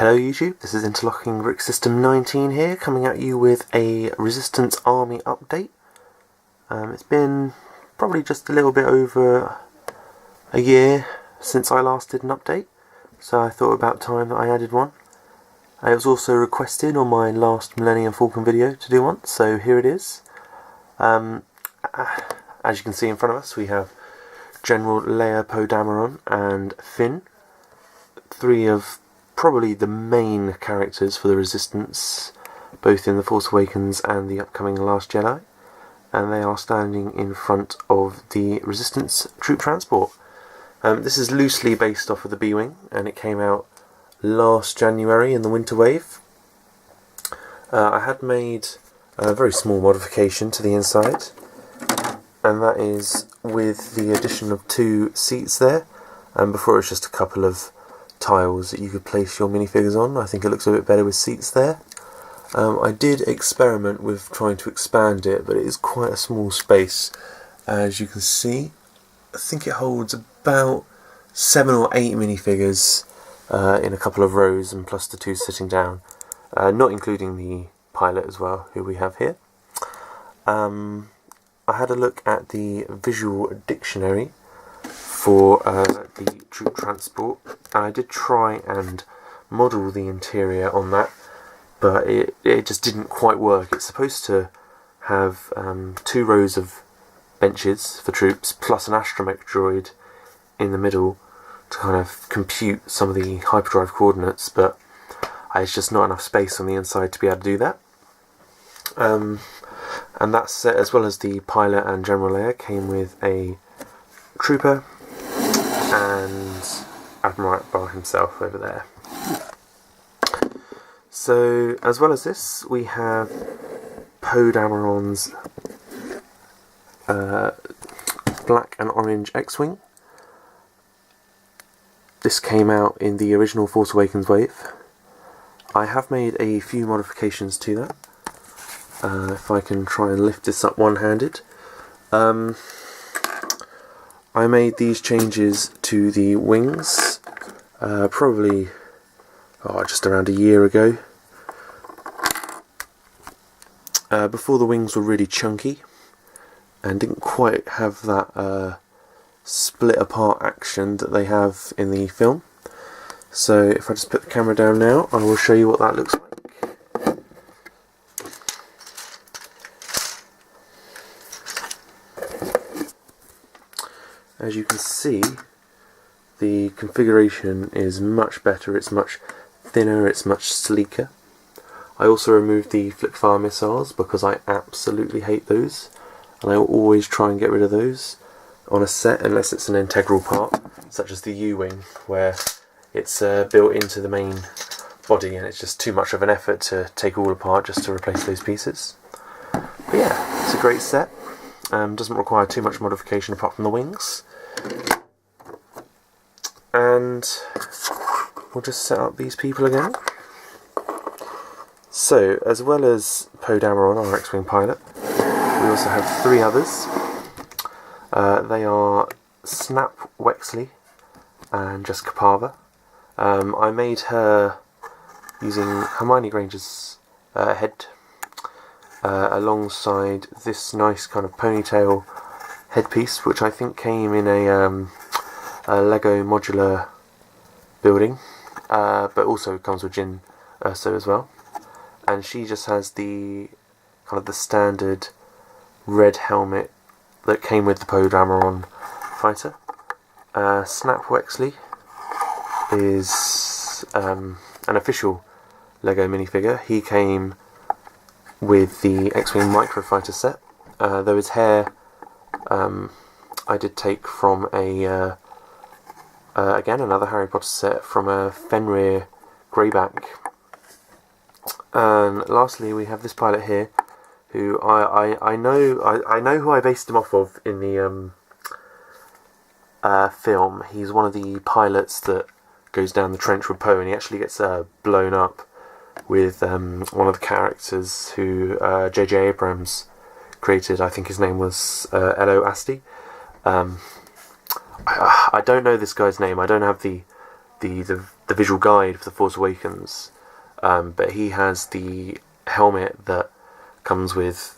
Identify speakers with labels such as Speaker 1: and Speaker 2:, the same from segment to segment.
Speaker 1: Hello YouTube, this is Interlocking Brick System 19 here, coming at you with a Resistance Army update. It's been probably just a little bit over a year since I last did an update, so I thought about time that I added one. It was also requested on my last Millennium Falcon video to do one, so here it is. As you can see in front of us, we have General Leia, Poe Dameron and Finn, three of probably the main characters for the Resistance, both in The Force Awakens and the upcoming Last Jedi, and they are standing in front of the Resistance troop transport. This is loosely based off of the B-Wing, and it came out last January in the Winter Wave. I had made a very small modification to the inside, and that is with the addition of 2 seats there, and before it was just a couple of tiles that you could place your minifigures on. I think it looks a bit better with seats there. I did experiment with trying to expand it, but it is quite a small space. As you can see, I think it holds about 7 or 8 minifigures in a couple of rows, and plus the 2 sitting down, not including the pilot as well, who we have here. I had a look at the visual dictionary for the troop transport, and I did try and model the interior on that, but it just didn't quite work. It's supposed to have 2 rows of benches for troops plus an astromech droid in the middle to kind of compute some of the hyperdrive coordinates, but it's just not enough space on the inside to be able to do that. And that's as well as the pilot and General Leia came with a trooper and Admiral Akbar himself over there. So, as well as this, we have Poe Dameron's black and orange X-Wing. This came out in the original Force Awakens wave. I have made a few modifications to that. If I can try and lift this up one-handed. I made these changes to the wings probably just around a year ago. Before the wings were really chunky and didn't quite have that split apart action that they have in the film. So if I just put the camera down now, I will show you what that looks like. As you can see, the configuration is much better, it's much thinner, it's much sleeker. I also removed the flip-fire missiles because I absolutely hate those, and I will always try and get rid of those on a set unless it's an integral part, such as the U-Wing, where it's built into the main body and it's just too much of an effort to take all apart just to replace those pieces. But yeah, it's a great set. Doesn't require too much modification apart from the wings. And we'll just set up these people again. So, as well as Poe Dameron, our X-Wing pilot, we also have 3 others. They are Snap Wexley and Jessica Parver. I made her using Hermione Granger's head alongside this nice kind of ponytail headpiece, which I think came in a Lego modular building, but also comes with Jyn Erso as well. And she just has the kind of the standard red helmet that came with the Poe Dameron fighter. Snap Wexley is an official Lego minifigure. He came with the X-Wing Microfighter set, though his hair I did take from a again another Harry Potter set from a Fenrir Greyback. And lastly, we have this pilot here, who I know who I based him off of in the film. He's one of the pilots that goes down the trench with Poe, and he actually gets blown up with one of the characters who J.J. Abrams created. I think his name was Elo Asti. I don't know this guy's name. I don't have the the visual guide for The Force Awakens, but he has the helmet that comes with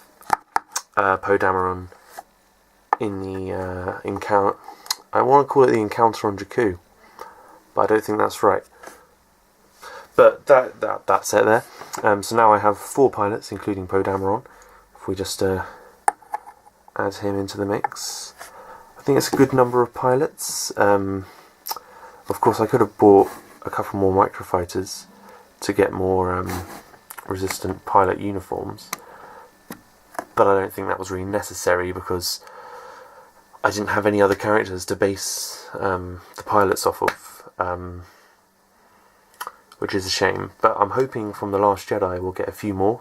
Speaker 1: Poe Dameron in the encounter. I want to call it the encounter on Jakku, but I don't think that's right. But that's it there. So now I have 4 pilots, including Poe Dameron. If we just add him into the mix, I think it's a good number of pilots. Of course, I could have bought a couple more microfighters to get more resistant pilot uniforms, but I don't think that was really necessary because I didn't have any other characters to base the pilots off of, which is a shame. But I'm hoping from The Last Jedi we'll get a few more.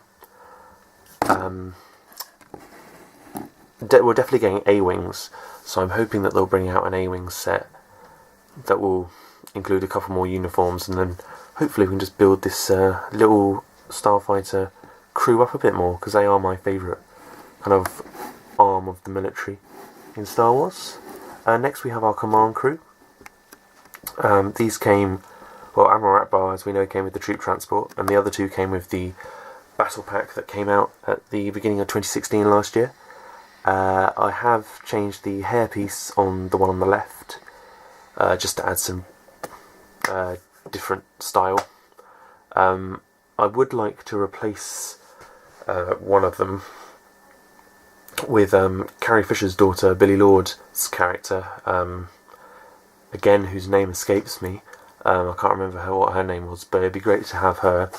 Speaker 1: We're definitely getting A-Wings, so I'm hoping that they'll bring out an A-Wing set that will include a couple more uniforms, and then hopefully we can just build this little starfighter crew up a bit more, because they are my favourite kind of arm of the military in Star Wars. Next we have our command crew. These came, well, Admiral Akbar, as we know, came with the troop transport, and the other 2 came with the battle pack that came out at the beginning of 2016 last year. I have changed the hairpiece on the one on the left, just to add some different style. I would like to replace one of them with Carrie Fisher's daughter, Billie Lourd's character, again, whose name escapes me. I can't remember what her name was, but it'd be great to have her.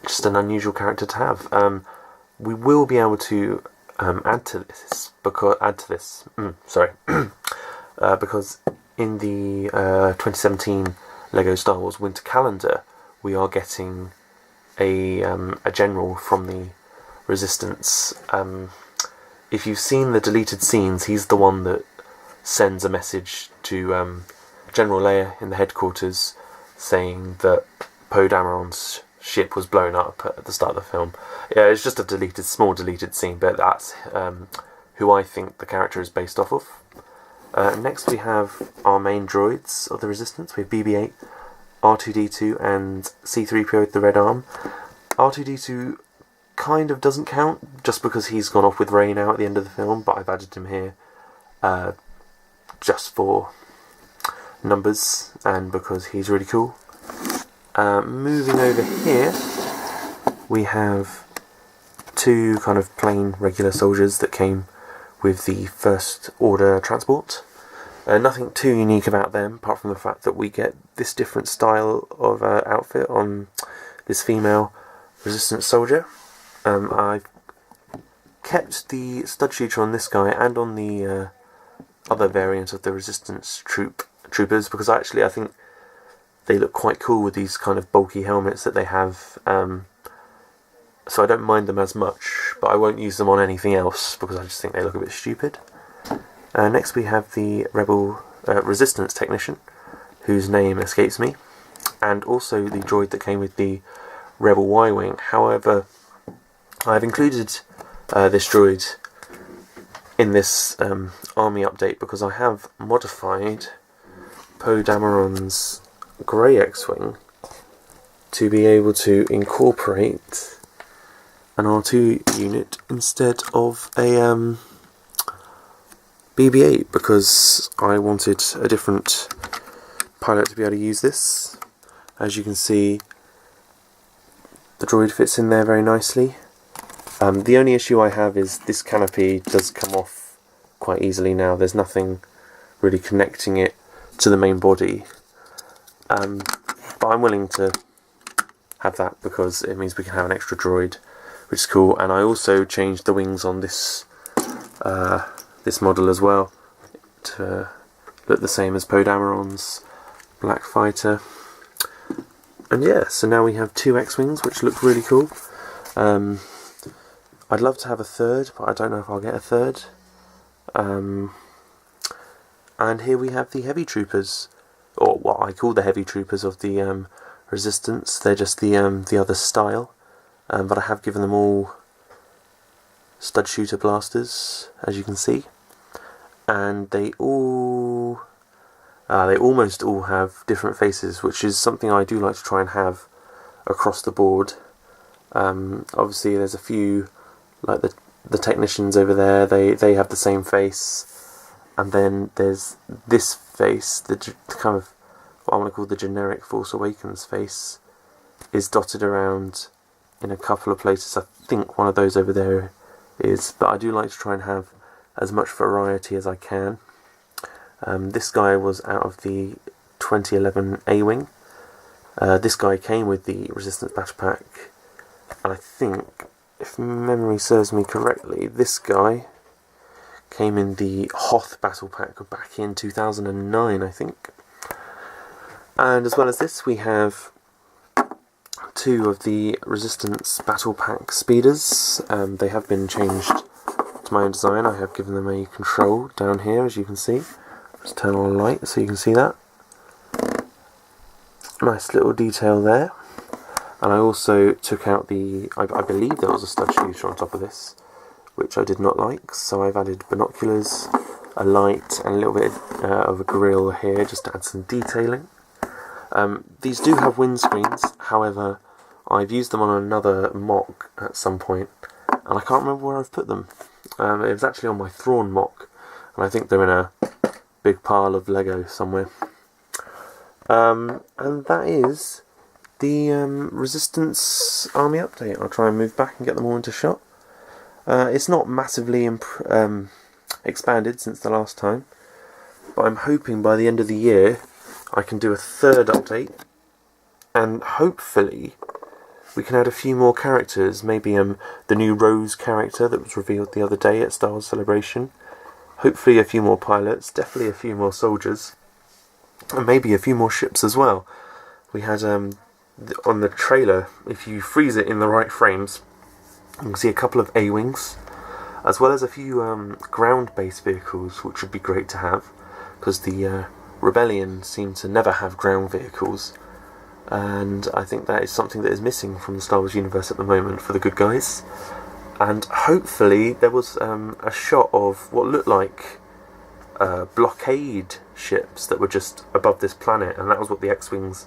Speaker 1: Just an unusual character to have. We will be able to add to this because in the 2017 Lego Star Wars Winter Calendar, we are getting a general from the Resistance. If you've seen the deleted scenes, he's the one that sends a message to General Leia in the headquarters saying that Poe Dameron's ship was blown up at the start of the film. Yeah, it's just a small deleted scene, but that's who I think the character is based off of. Next we have our main droids of the Resistance. We have BB-8, R2-D2 and C-3PO with the red arm. R2-D2 kind of doesn't count, just because he's gone off with Rey now at the end of the film, but I've added him here just for numbers and because he's really cool. Moving over here, we have 2 kind of plain regular soldiers that came with the First Order transport. Nothing too unique about them, apart from the fact that we get this different style of outfit on this female Resistance soldier. I've kept the stud shooter on this guy and on the other variant of the Resistance troopers, because I think they look quite cool with these kind of bulky helmets that they have. So I don't mind them as much, but I won't use them on anything else because I just think they look a bit stupid. Next we have the Rebel Resistance technician, whose name escapes me, and also the droid that came with the Rebel Y-Wing. However, I've included this droid in this army update because I have modified Poe Dameron's Grey X-Wing to be able to incorporate an R2 unit instead of a BB-8, because I wanted a different pilot to be able to use this. As you can see, the droid fits in there very nicely. The only issue I have is this canopy does come off quite easily now. There's nothing really connecting it to the main body. But I'm willing to have that because it means we can have an extra droid, which is cool. And I also changed the wings on this this model as well to look the same as Poe Dameron's Black Fighter. And yeah, so now we have 2 X-Wings, which look really cool. I'd love to have a third, but I don't know if I'll get a third. And here we have the Heavy Troopers, or what I call the Heavy Troopers of the Resistance. They're just the other style, but I have given them all stud shooter blasters, as you can see, and they all They almost all have different faces, which is something I do like to try and have across the board. Obviously there's a few, like the technicians over there, they have the same face, and then there's this face, the kind of what I want to call the generic Force Awakens face, is dotted around in a couple of places. I think one of those over there is, but I do like to try and have as much variety as I can. This guy was out of the 2011 A-Wing. This guy came with the Resistance Battle Pack, and I think, if memory serves me correctly, this guy came in the Hoth Battle Pack back in 2009, I think. And as well as this, we have two of the Resistance Battle Pack speeders. They have been changed to my own design. I have given them a control down here, as you can see. Just turn on a light so you can see that. Nice little detail there. And I also took out the, I believe there was a stud shooter on top of this, which I did not like, so I've added binoculars, a light, and a little bit of a grille here just to add some detailing. These do have windscreens, however I've used them on another mock at some point, and I can't remember where I've put them. It was actually on my Thrawn mock, and I think they're in a big pile of Lego somewhere. And that is the Resistance Army update. I'll try and move back and get them all into shot. It's not massively expanded since the last time, but I'm hoping by the end of the year I can do a third update, and hopefully we can add a few more characters. Maybe the new Rose character that was revealed the other day at Star Wars Celebration. Hopefully a few more pilots, definitely a few more soldiers, and maybe a few more ships as well. We had on the trailer, if you freeze it in the right frames, you can see a couple of A-Wings, as well as a few ground-based vehicles, which would be great to have, because the Rebellion seem to never have ground vehicles, and I think that is something that is missing from the Star Wars universe at the moment for the good guys. And hopefully there was a shot of what looked like blockade ships that were just above this planet, and that was what the X-Wings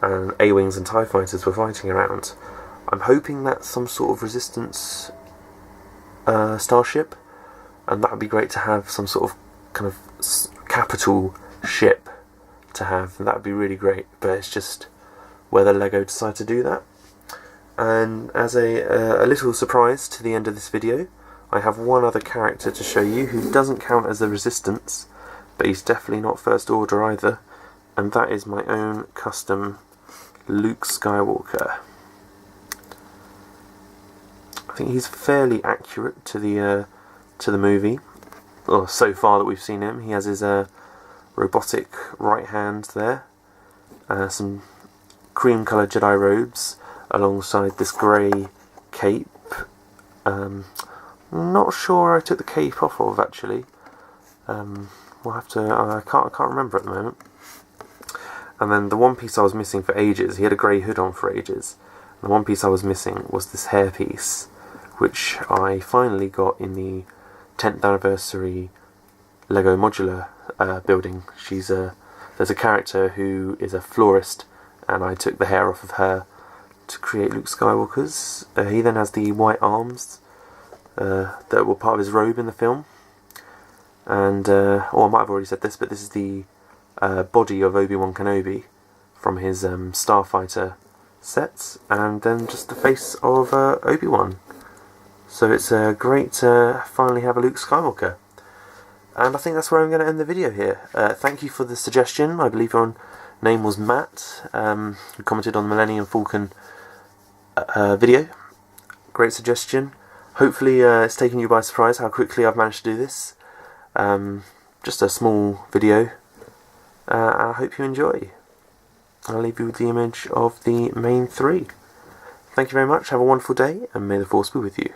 Speaker 1: and A-Wings and TIE Fighters were fighting around. I'm hoping that's some sort of Resistance starship, and that would be great to have, some sort of kind of capital ship to have, and that would be really great, but it's just whether LEGO decide to do that. And as a little surprise to the end of this video, I have one other character to show you who doesn't count as a Resistance, but he's definitely not First Order either, and that is my own custom Luke Skywalker. I think he's fairly accurate to the movie, or so far that we've seen him. He has his robotic right hand there, some cream coloured Jedi robes alongside this grey cape. Not sure I took the cape off of, actually. We'll have to. I can't remember at the moment. And then the one piece I was missing for ages, he had a grey hood on for ages. The one piece I was missing was this hairpiece, which I finally got in the 10th anniversary Lego modular building. There's a character who is a florist, and I took the hair off of her to create Luke Skywalker's. He then has the white arms that were part of his robe in the film. And, I might have already said this, but this is the body of Obi-Wan Kenobi from his Starfighter sets, and then just the face of Obi-Wan. So it's great to finally have a Luke Skywalker. And I think that's where I'm going to end the video here. Thank you for the suggestion. I believe your name was Matt, who commented on the Millennium Falcon video. Great suggestion. Hopefully it's taken you by surprise how quickly I've managed to do this. Just a small video. I hope you enjoy. I'll leave you with the image of the main three. Thank you very much, have a wonderful day, and may the Force be with you.